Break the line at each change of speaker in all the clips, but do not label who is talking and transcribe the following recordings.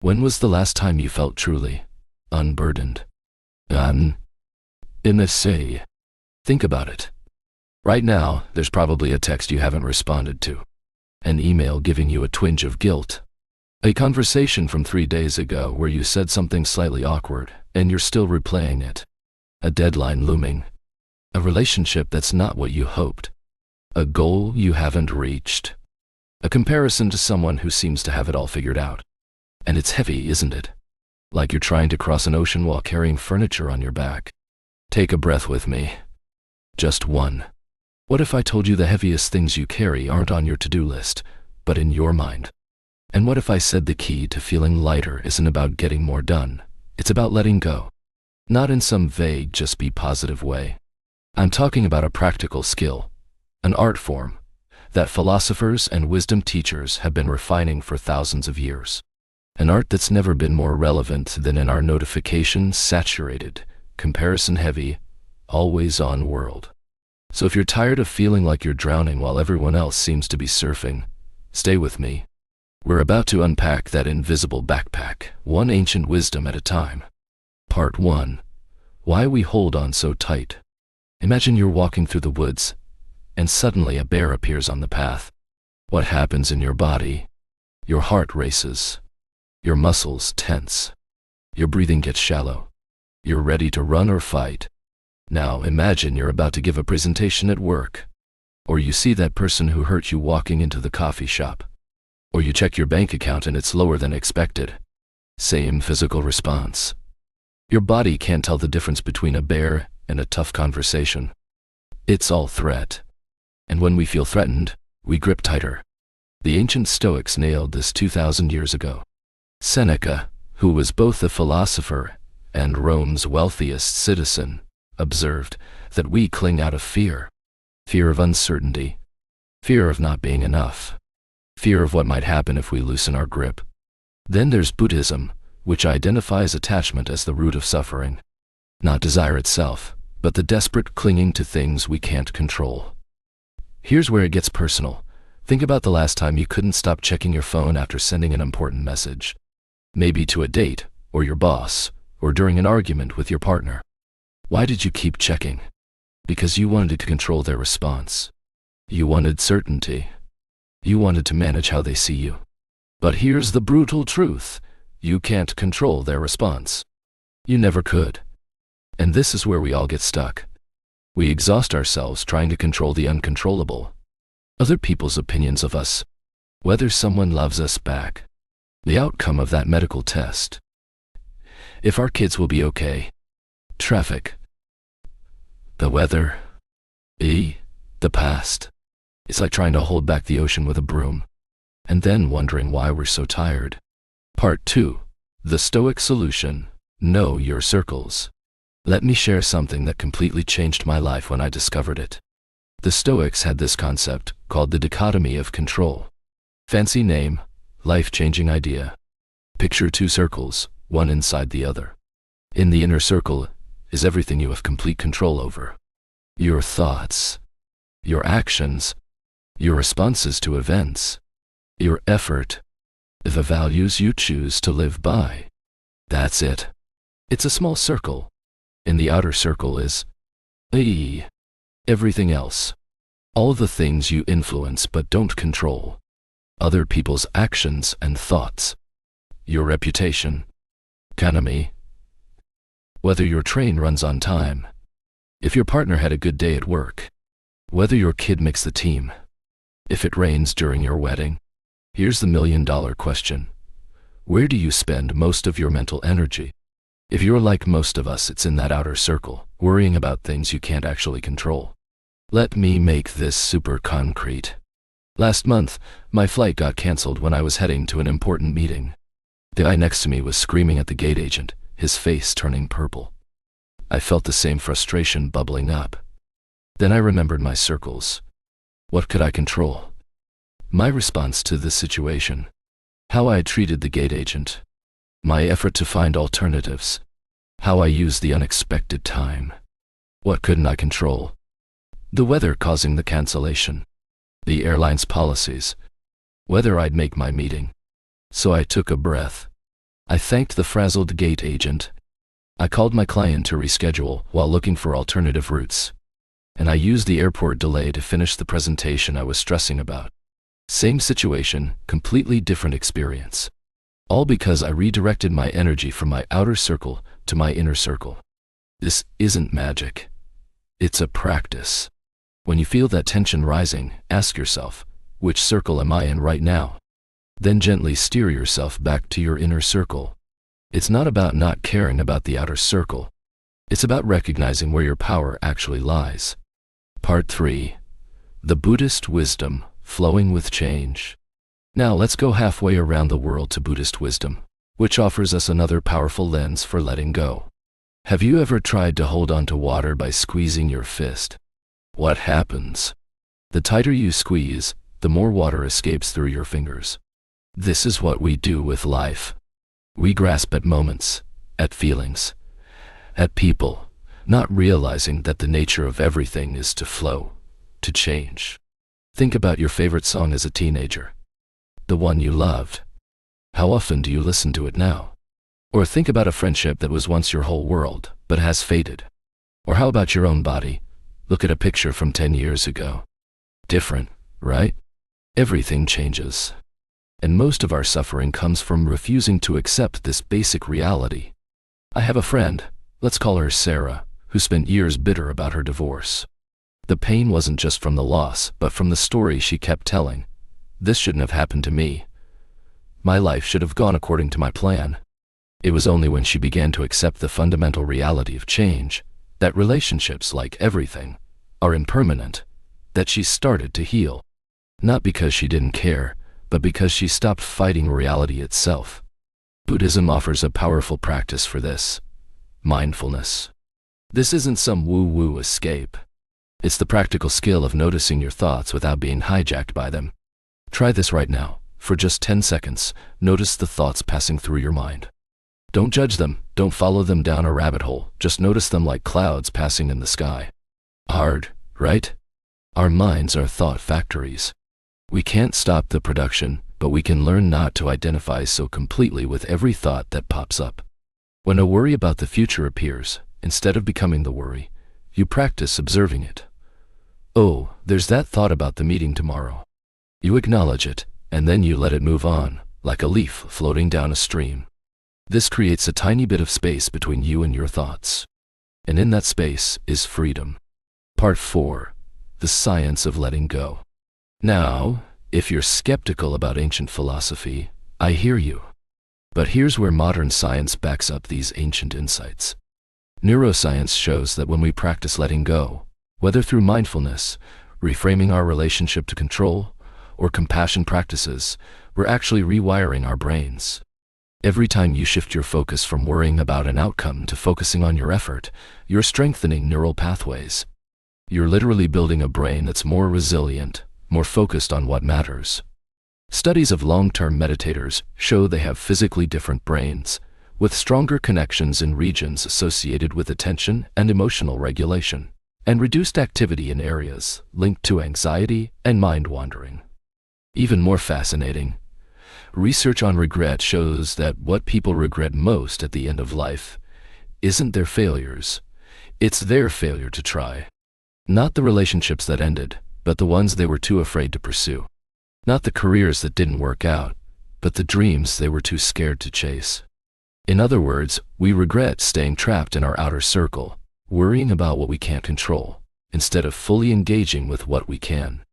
When was the last time you felt truly unburdened? In this say, think about it. Right now, there's probably a text you haven't responded to, an email giving you a twinge of guilt, a conversation from 3 days ago where you said something slightly awkward and you're still replaying it, a deadline looming, a relationship that's not what you hoped, a goal you haven't reached, a comparison to someone who seems to have it all figured out. And it's heavy, isn't it? Like you're trying to cross an ocean while carrying furniture on your back. Take a breath with me. Just one. What if I told you the heaviest things you carry aren't on your to-do list, but in your mind? And what if I said the key to feeling lighter isn't about getting more done? It's about letting go. Not in some vague, just be positive way. I'm talking about a practical skill, an art form, that philosophers and wisdom teachers have been refining for thousands of years. An art that's never been more relevant than in our notification-saturated, comparison-heavy, always-on world. So if you're tired of feeling like you're drowning while everyone else seems to be surfing, stay with me. We're about to unpack that invisible backpack, one ancient wisdom at a time. Part 1. Why we hold on so tight. Imagine you're walking through the woods, and suddenly a bear appears on the path. What happens in your body? Your heart races. Your muscles tense. Your breathing gets shallow. You're ready to run or fight. Now imagine you're about to give a presentation at work. Or you see that person who hurt you walking into the coffee shop. Or you check your bank account and it's lower than expected. Same physical response. Your body can't tell the difference between a bear and a tough conversation. It's all threat. And when we feel threatened, we grip tighter. The ancient Stoics nailed this 2,000 years ago. Seneca, who was both a philosopher and Rome's wealthiest citizen, observed that we cling out of fear. Fear of uncertainty. Fear of not being enough. Fear of what might happen if we loosen our grip. Then there's Buddhism, which identifies attachment as the root of suffering. Not desire itself, but the desperate clinging to things we can't control. Here's where it gets personal. Think about the last time you couldn't stop checking your phone after sending an important message. Maybe to a date, or your boss, or during an argument with your partner. Why did you keep checking? Because you wanted to control their response. You wanted certainty. You wanted to manage how they see you. But here's the brutal truth. You can't control their response. You never could. And this is where we all get stuck. We exhaust ourselves trying to control the uncontrollable. Other people's opinions of us. Whether someone loves us back. The outcome of that medical test. If our kids will be okay. Traffic. The weather. The past. It's like trying to hold back the ocean with a broom. And then wondering why we're so tired. Part 2. The Stoic Solution. Know your circles. Let me share something that completely changed my life when I discovered it. The Stoics had this concept called the Dichotomy of Control. Fancy name, life-changing idea. Picture 2 circles, one inside the other. In the inner circle is everything you have complete control over. Your thoughts, your actions, your responses to events, your effort, the values you choose to live by. That's it. It's a small circle. In the outer circle is everything else. All the things you influence but don't control. Other people's actions and thoughts. Your reputation. Economy. Whether your train runs on time. If your partner had a good day at work. Whether your kid makes the team. If it rains during your wedding. Here's the million-dollar question. Where do you spend most of your mental energy? If you're like most of us, it's in that outer circle, worrying about things you can't actually control. Let me make this super concrete. Last month, my flight got canceled when I was heading to an important meeting. The guy next to me was screaming at the gate agent, his face turning purple. I felt the same frustration bubbling up. Then I remembered my circles. What could I control? My response to this situation. How I treated the gate agent. My effort to find alternatives. How I used the unexpected time. What couldn't I control? The weather causing the cancellation. The airline's policies. Whether I'd make my meeting. So I took a breath. I thanked the frazzled gate agent. I called my client to reschedule while looking for alternative routes. And I used the airport delay to finish the presentation I was stressing about. Same situation, completely different experience. All because I redirected my energy from my outer circle to my inner circle. This isn't magic. It's a practice. When you feel that tension rising, ask yourself, which circle am I in right now? Then gently steer yourself back to your inner circle. It's not about not caring about the outer circle. It's about recognizing where your power actually lies. Part 3. The Buddhist wisdom, flowing with change. Now let's go halfway around the world to Buddhist wisdom, which offers us another powerful lens for letting go. Have you ever tried to hold on to water by squeezing your fist? What happens? The tighter you squeeze, the more water escapes through your fingers. This is what we do with life. We grasp at moments, at feelings, at people, not realizing that the nature of everything is to flow, to change. Think about your favorite song as a teenager. The one you loved. How often do you listen to it now? Or think about a friendship that was once your whole world, but has faded. Or how about your own body? Look at a picture from 10 years ago. Different, right? Everything changes. And most of our suffering comes from refusing to accept this basic reality. I have a friend, let's call her Sarah, who spent years bitter about her divorce. The pain wasn't just from the loss, but from the story she kept telling. This shouldn't have happened to me. My life should have gone according to my plan. It was only when she began to accept the fundamental reality of change, that relationships, like everything, are impermanent, that she started to heal. Not because she didn't care, but because she stopped fighting reality itself. Buddhism offers a powerful practice for this. Mindfulness. This isn't some woo-woo escape. It's the practical skill of noticing your thoughts without being hijacked by them. Try this right now. For just 10 seconds, notice the thoughts passing through your mind. Don't judge them, don't follow them down a rabbit hole, just notice them like clouds passing in the sky. Hard, right? Our minds are thought factories. We can't stop the production, but we can learn not to identify so completely with every thought that pops up. When a worry about the future appears, instead of becoming the worry, you practice observing it. Oh, there's that thought about the meeting tomorrow. You acknowledge it, and then you let it move on, like a leaf floating down a stream. This creates a tiny bit of space between you and your thoughts. And in that space is freedom. Part 4. The science of letting go. Now, if you're skeptical about ancient philosophy, I hear you. But here's where modern science backs up these ancient insights. Neuroscience shows that when we practice letting go, whether through mindfulness, reframing our relationship to control, or compassion practices, we're actually rewiring our brains. Every time you shift your focus from worrying about an outcome to focusing on your effort, you're strengthening neural pathways. You're literally building a brain that's more resilient, more focused on what matters. Studies of long-term meditators show they have physically different brains, with stronger connections in regions associated with attention and emotional regulation, and reduced activity in areas linked to anxiety and mind wandering. Even more fascinating, research on regret shows that what people regret most at the end of life isn't their failures, it's their failure to try. Not the relationships that ended, but the ones they were too afraid to pursue. Not the careers that didn't work out, but the dreams they were too scared to chase. In other words, we regret staying trapped in our outer circle, worrying about what we can't control, instead of fully engaging with what we can.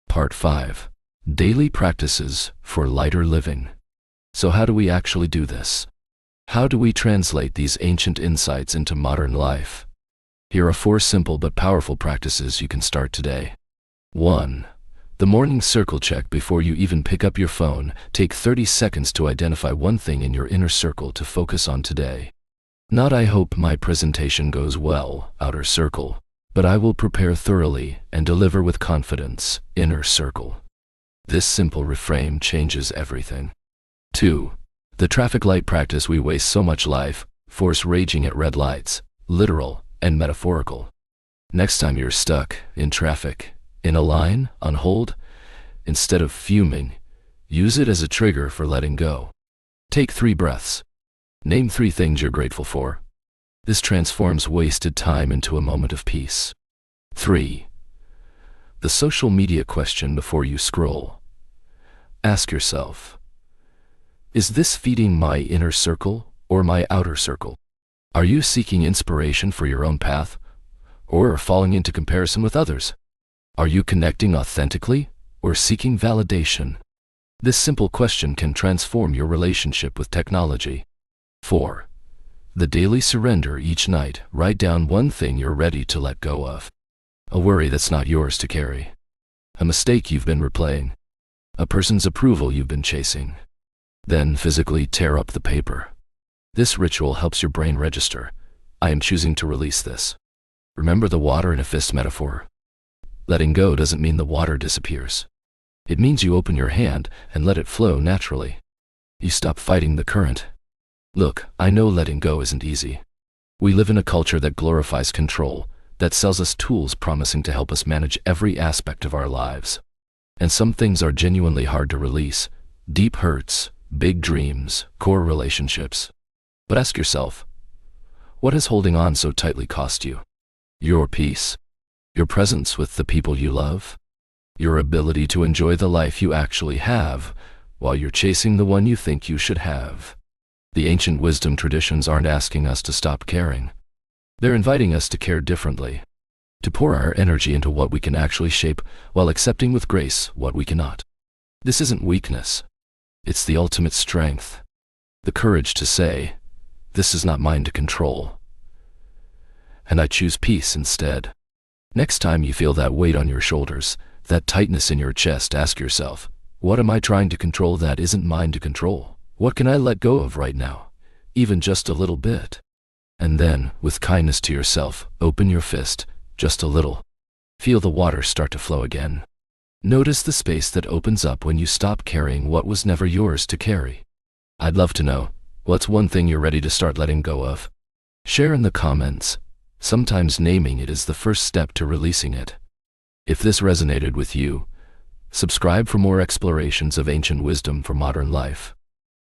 Part 5. Daily practices for lighter living. So how do we actually do this? How do we translate these ancient insights into modern life? Here are 4 simple but powerful practices you can start today. 1. The morning circle check. Before you even pick up your phone, take 30 seconds to identify one thing in your inner circle to focus on today. Not "I hope my presentation goes well," outer circle, but "I will prepare thoroughly and deliver with confidence," inner circle. This simple reframe changes everything. 2. The traffic light practice. We waste so much life force raging at red lights, literal and metaphorical. Next time you're stuck in traffic, in a line, on hold, instead of fuming, use it as a trigger for letting go. Take 3 breaths. Name 3 things you're grateful for. This transforms wasted time into a moment of peace. 3. The social media question before you scroll. Ask yourself, is this feeding my inner circle or my outer circle? Are you seeking inspiration for your own path, or falling into comparison with others? Are you connecting authentically or seeking validation? This simple question can transform your relationship with technology. 4. The daily surrender. Each night, write down one thing you're ready to let go of. A worry that's not yours to carry. A mistake you've been replaying. A person's approval you've been chasing. Then physically tear up the paper. This ritual helps your brain register, I am choosing to release this. Remember the water in a fist metaphor? Letting go doesn't mean the water disappears. It means you open your hand and let it flow naturally. You stop fighting the current. Look, I know letting go isn't easy. We live in a culture that glorifies control, that sells us tools promising to help us manage every aspect of our lives. And some things are genuinely hard to release. Deep hurts, big dreams, core relationships. But ask yourself, what has holding on so tightly cost you? Your peace? Your presence with the people you love? Your ability to enjoy the life you actually have, while you're chasing the one you think you should have? The ancient wisdom traditions aren't asking us to stop caring. They're inviting us to care differently, to pour our energy into what we can actually shape while accepting with grace what we cannot. This isn't weakness. It's the ultimate strength. The courage to say, this is not mine to control, and I choose peace instead. Next time you feel that weight on your shoulders, that tightness in your chest, ask yourself, what am I trying to control that isn't mine to control? What can I let go of right now, even just a little bit? And then, with kindness to yourself, open your fist, just a little. Feel the water start to flow again. Notice the space that opens up when you stop carrying what was never yours to carry. I'd love to know, what's one thing you're ready to start letting go of? Share in the comments. Sometimes naming it is the first step to releasing it. If this resonated with you, subscribe for more explorations of ancient wisdom for modern life.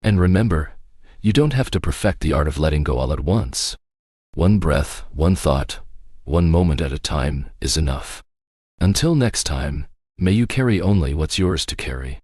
And remember, you don't have to perfect the art of letting go all at once. One breath, one thought, one moment at a time is enough. Until next time, may you carry only what's yours to carry.